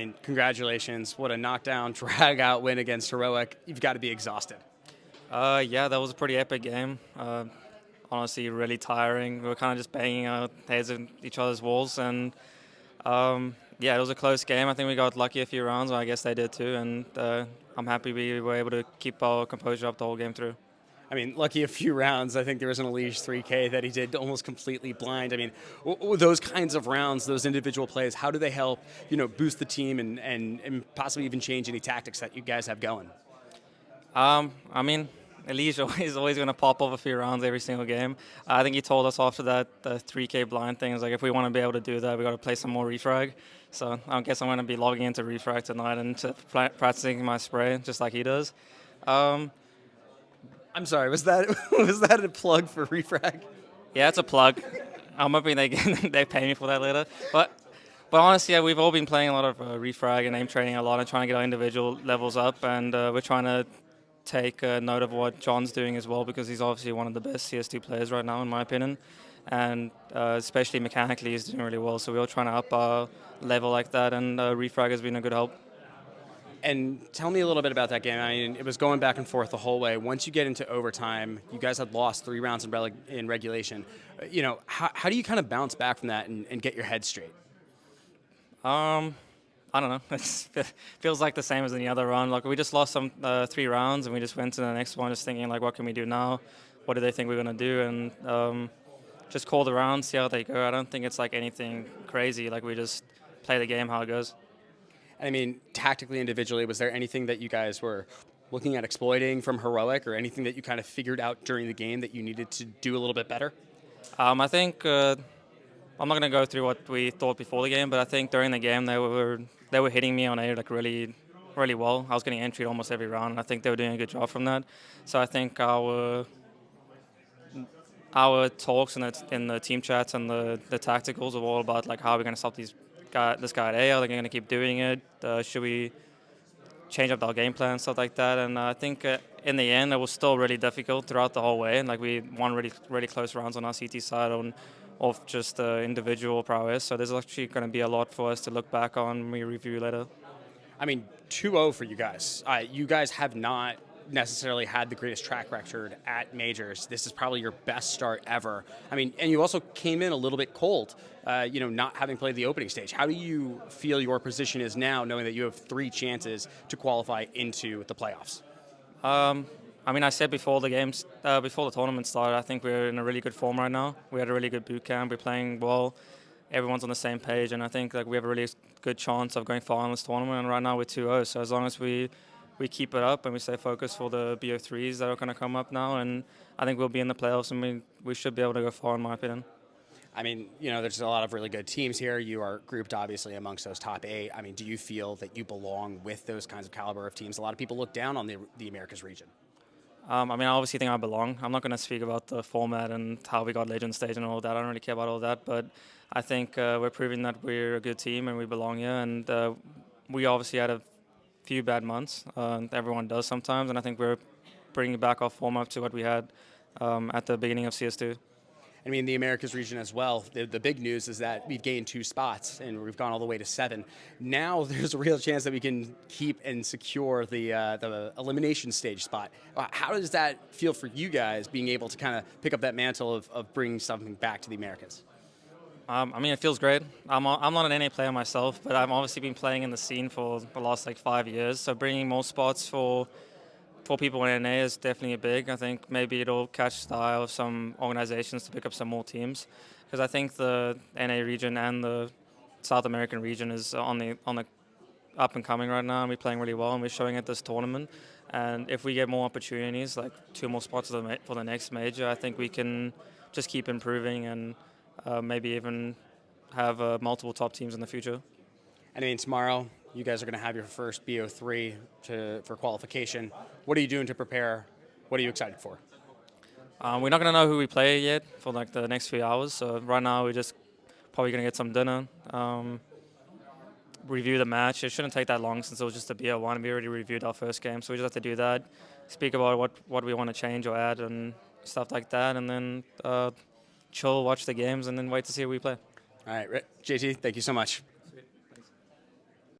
mean, congratulations. What a knockdown, drag-out win against Heroic. You've got to be exhausted. Yeah, that was a pretty epic game. Honestly, really tiring. We were kind of just banging our heads in each other's walls, and yeah, it was a close game. I think we got lucky a few rounds, I guess they did too, and I'm happy we were able to keep our composure up the whole game through. I mean, lucky a few rounds. I think there was an Elige 3K that he did almost completely blind. I mean, those kinds of rounds, those individual plays, how do they help, boost the team and possibly even change any tactics that you guys have going? I mean, Elige is always going to pop off a few rounds every single game. I think he told us after that the 3K blind thing is like if we want to be able to do that, we got to play some more refrag. So I guess I'm going to be logging into refrag tonight and practicing my spray just like he does. I'm sorry, was that was that a plug for refrag? Yeah, it's a plug. I'm hoping they pay me for that later. But honestly, yeah, we've all been playing a lot of refrag and aim training a lot and trying to get our individual levels up, and we're trying to take note of what John's doing as well, because he's obviously one of the best CS2 players right now, in my opinion, and especially mechanically he's doing really well. So we're all trying to up our level like that, and refrag has been a good help. And tell me a little bit about that game. I mean, it was going back and forth the whole way. Once you get into overtime, you guys had lost 3 rounds in regulation. How do you kind of bounce back from that and get your head straight? I don't know. It feels like the same as any other round. Like we just lost some 3 rounds, and we just went to the next one, just thinking like, what can we do now? What do they think we're gonna do? And just call the round, see how they go. I don't think it's like anything crazy. Like we just play the game how it goes. I mean, tactically, individually, was there anything that you guys were looking at exploiting from Heroic, or anything that you kind of figured out during the game that you needed to do a little bit better? I think I'm not going to go through what we thought before the game, but I think during the game they were hitting me on A like really well. I was getting entry almost every round, and I think they were doing a good job from that. So I think our talks in the team chats and the tacticals are all about like how we're going to stop this guy at A. Are they going to keep doing it? Should we change up our game plan and stuff like that? And I think in the end it was still really difficult throughout the whole way. And like we won really close rounds on our CT side of just individual prowess. So there's actually going to be a lot for us to look back on when we review later. I mean, 2-0 for you guys. You guys have not necessarily had the greatest track record at majors. This is probably your best start ever. I mean, and you also came in a little bit cold, not having played the opening stage. How do you feel your position is now, knowing that you have 3 chances to qualify into the playoffs? I mean, I said before the tournament started, I think we're in a really good form right now. We had a really good boot camp. We're playing well. Everyone's on the same page, and I think like we have a really good chance of going far in this tournament. And right now we're 2-0, so as long as we keep it up and we stay focused for the BO3s that are going to come up now, and I think we'll be in the playoffs, and we should be able to go far, in my opinion. I mean, there's a lot of really good teams here. You are grouped, obviously, amongst those top 8. I mean, do you feel that you belong with those kinds of caliber of teams? A lot of people look down on the Americas region. I mean, I obviously think I belong. I'm not going to speak about the format and how we got Legend Stage and all that. I don't really care about all that, but I think we're proving that we're a good team and we belong here. And we obviously had a few bad months. Everyone does sometimes, and I think we're bringing back our form up to what we had at the beginning of CS2. I mean, the Americas region as well. The big news is that we've gained 2 spots, and we've gone all the way to 7. Now there's a real chance that we can keep and secure the elimination stage spot. How does that feel for you guys, being able to kind of pick up that mantle of bringing something back to the Americas? I mean, it feels great. I'm not an NA player myself, but I've obviously been playing in the scene for the last 5 years. So bringing more spots for people in NA is definitely big. I think maybe it'll catch the eye of some organizations to pick up some more teams, because I think the NA region and the South American region is on the up and coming right now, and we're playing really well, and we're showing at this tournament. And if we get more opportunities, like 2 more spots for the next major, I think we can just keep improving and maybe even have multiple top teams in the future. And I mean, tomorrow you guys are going to have your first BO3 for qualification. What are you doing to prepare? What are you excited for? We're not going to know who we play yet for the next few hours. So right now we're just probably going to get some dinner, review the match. It shouldn't take that long since it was just a BO1. We already reviewed our first game, so we just have to do that, speak about what we want to change or add and stuff like that, and then chill, watch the games, and then wait to see who we play. All right, JT, thank you so much.